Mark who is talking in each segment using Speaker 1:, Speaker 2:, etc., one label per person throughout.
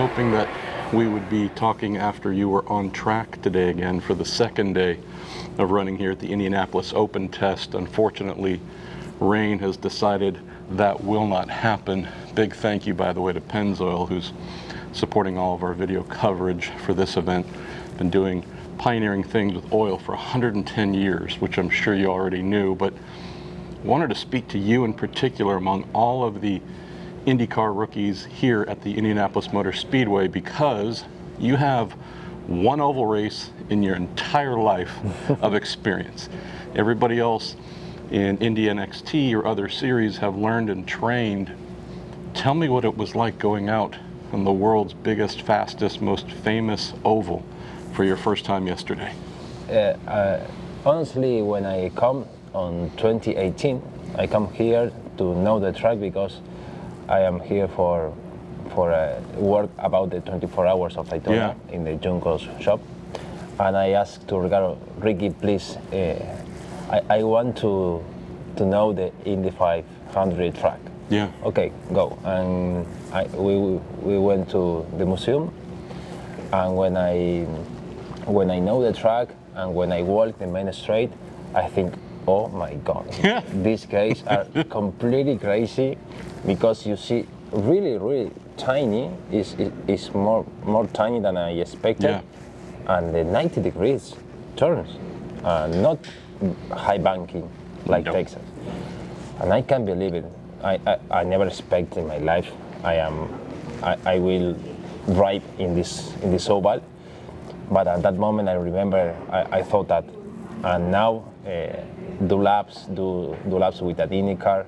Speaker 1: hoping that we would be talking after you were on track today again for the second day of running here at the Indianapolis Open Test. Unfortunately, rain has decided that will not happen. Big thank you, by the way, to Pennzoil, who's supporting all of our video coverage for this event. Been doing pioneering things with oil for 110 years, which I'm sure you already knew, but wanted to speak to you in particular among all of the IndyCar rookies here at the Indianapolis Motor Speedway, because you have one oval race in your entire life of experience. Everybody else in Indy NXT or other series have learned and trained. Tell me what it was like going out on the world's biggest, fastest, most famous oval for your first time yesterday.
Speaker 2: Honestly, when I come on 2018, I come here to know the track because I am here for work about the 24 hours of Daytona in the Juncos shop. And I asked to Ricky, please, I want to know the Indy 500 track.
Speaker 1: Yeah.
Speaker 2: Okay, go. And we went to the museum, and when I know the track and when I walk the main straight, I think, oh my God, these guys are completely crazy, because you see really tiny, is more tiny than I expected, and the 90 degrees turns, not high banking like Texas, and I can't believe it. I never expected in my life I will drive in this oval, but at that moment I remember I thought that, and now do laps with that IndyCar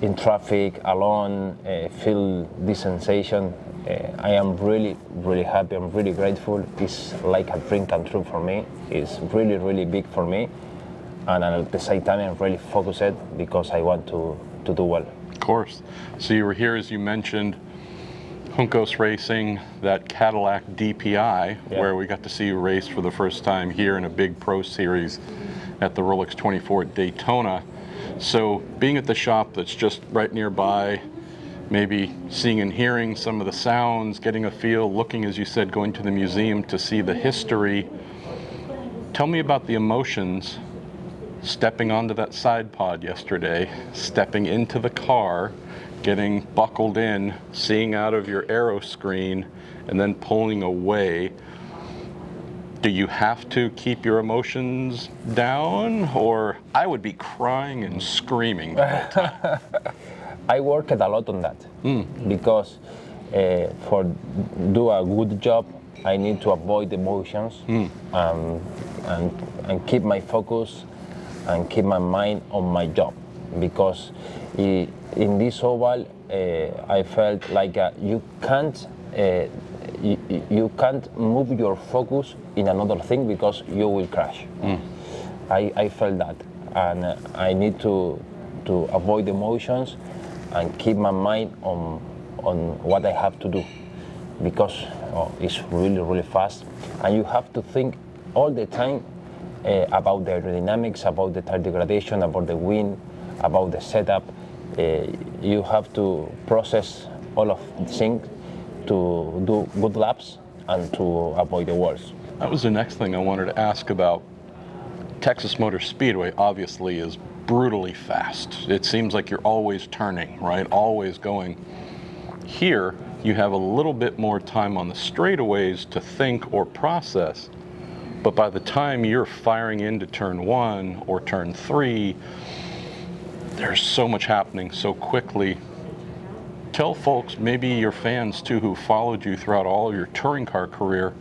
Speaker 2: in traffic alone, feel this sensation. I am really happy. I'm really grateful. It's like a dream come true for me. It's really big for me, and at the same time I'm really focused because I want to do well.
Speaker 1: Of course. So you were here, as you mentioned, Juncos racing, that Cadillac DPI, where we got to see you race for the first time here in a big pro series at the Rolex 24 at Daytona. So being at the shop that's just right nearby, maybe seeing and hearing some of the sounds, getting a feel, looking, as you said, going to the museum to see the history. Tell me about the emotions stepping onto that side pod yesterday, stepping into the car, getting buckled in, seeing out of your aero screen, and then pulling away. Do you have to keep your emotions down, or I would be crying and screaming the whole time?
Speaker 2: I worked a lot on that because for do a good job, I need to avoid emotions and keep my focus and keep my mind on my job, because in this oval I felt like you can't move your focus in another thing because you will crash. I felt that, and I need to avoid emotions and keep my mind on what I have to do, because it's really fast, and you have to think all the time about the aerodynamics, about the tire degradation, about the wind, about the setup. You have to process all of things to do good laps and to avoid the walls.
Speaker 1: That was the next thing I wanted to ask about. Texas Motor Speedway obviously is brutally fast. It seems like you're always turning, right? Always going. Here, you have a little bit more time on the straightaways to think or process, but by the time you're firing into turn 1 or turn 3, there's so much happening so quickly. Tell folks, maybe your fans too, who followed you throughout all of your touring car career,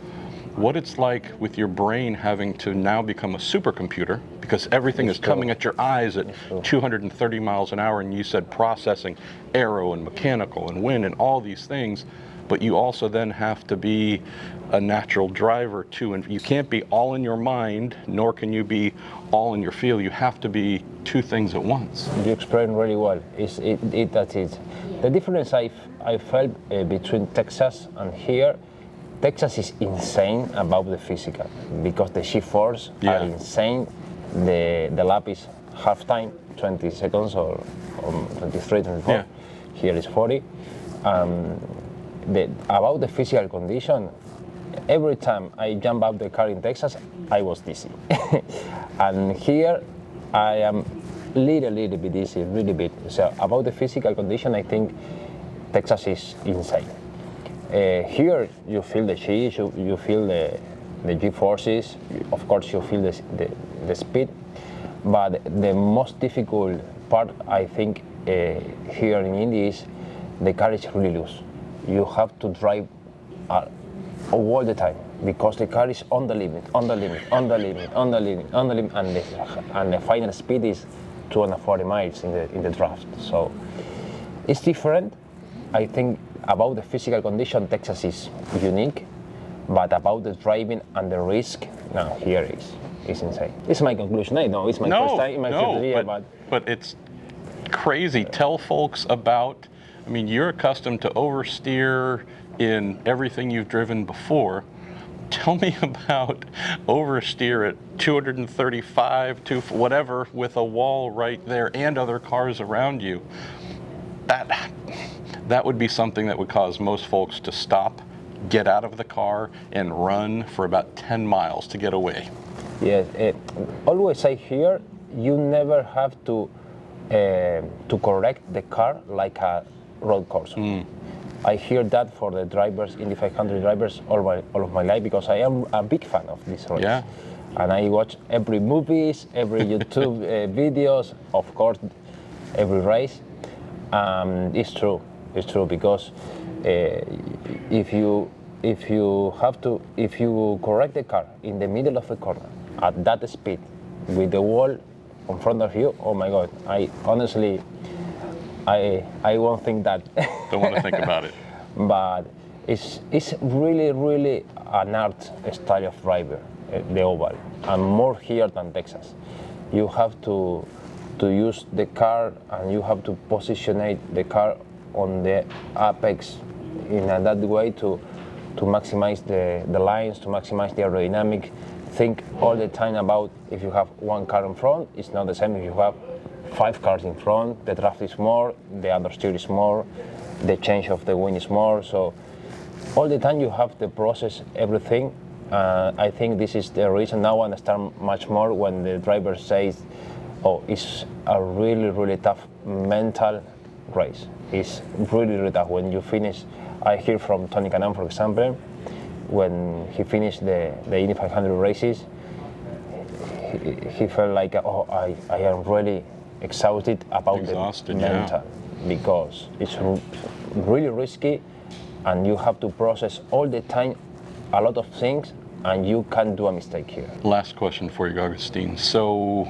Speaker 1: what it's like with your brain having to now become a supercomputer, because everything is coming at your eyes at 230 miles an hour, and you said processing aero and mechanical and wind and all these things, but you also then have to be a natural driver too, and you can't be all in your mind, nor can you be all in your feel. You have to be two things at once.
Speaker 2: You explained really well. That's it. The difference I felt between Texas and here, Texas is insane about the physical, because the G-force are insane. The lap is half time, 20 seconds or 23, 24. Here is 40. About the physical condition, every time I jump out the car in Texas, I was dizzy. And here, I am little bit dizzy, really bit. So about the physical condition, I think Texas is insane. Here, you feel the cheese, you feel the G-forces, of course you feel the speed, but the most difficult part, I think, here in Indy is the car is really loose. You have to drive all the time because the car is on the limit, and the final speed is 240 miles in the draft. So it's different. I think about the physical condition, Texas is unique, but about the driving and the risk, no, here is insane. It's my conclusion. I know it's my first time in my first year,
Speaker 1: but it's crazy. Tell folks about. I mean, you're accustomed to oversteer in everything you've driven before. Tell me about oversteer at 235 to whatever with a wall right there and other cars around you. That would be something that would cause most folks to stop, get out of the car, and run for about 10 miles to get away.
Speaker 2: Yes, always I hear you never have to correct the car like a road course. I hear that for the drivers, Indy 500 drivers, all of my life, because I am a big fan of this race.
Speaker 1: Yeah.
Speaker 2: And I watch every movies, every YouTube videos, of course, every race. It's true because if you correct the car in the middle of the corner at that speed with the wall in front of you, oh my God! I honestly won't think that.
Speaker 1: Don't want to think about it.
Speaker 2: But it's really an art style of driver, the oval, and more here than Texas. You have to use the car and you have to position the car on the apex in that way to maximize the lines, to maximize the aerodynamic. Think all the time about if you have one car in front, it's not the same if you have 5 cars in front, the draft is more, the understeer is more, the change of the wind is more. So all the time you have to process everything. I think this is the reason now I understand much more when the driver says, oh, it's a really tough mental race. It's really tough. When you finish, I hear from Tony Kanaan, for example, when he finished the Indy 500 races, he felt like, oh, I am really exhausted about the mental, because it's really risky and you have to process all the time a lot of things and you can't do a mistake here.
Speaker 1: Last question for you, Agustin. So,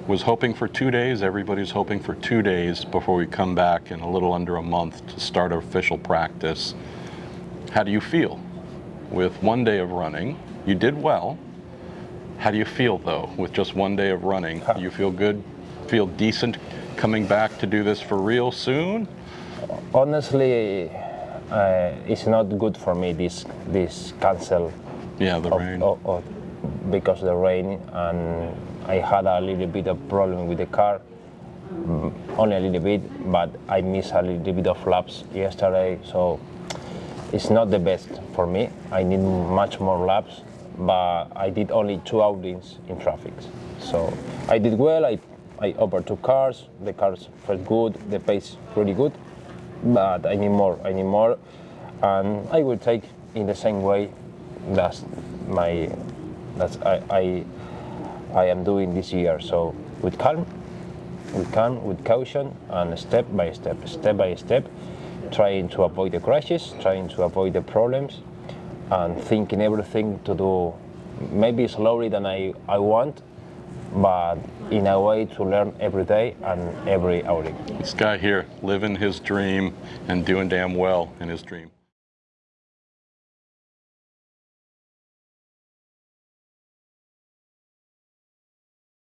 Speaker 1: was hoping for 2 days, everybody's hoping for 2 days before we come back in a little under a month to start official practice. How do you feel with 1 day of running? You did well. How do you feel though with just 1 day of running? Do you feel good? Feel decent coming back to do this for real soon?
Speaker 2: Honestly, it's not good for me, this cancel.
Speaker 1: Yeah, the rain.
Speaker 2: Because of the rain, and I had a little bit of problem with the car, only a little bit, but I missed a little bit of laps yesterday, so it's not the best for me. I need much more laps, but I did only 2 outings in traffic. So I did well, I overtook cars, the cars felt good, the pace really good, but I need more, and I will take in the same way I am doing this year. So with calm, with caution, and step by step, trying to avoid the crashes, trying to avoid the problems, and thinking everything to do maybe slowly than I want, but in a way to learn every day and every outing.
Speaker 1: This guy here living his dream and doing damn well in his dream.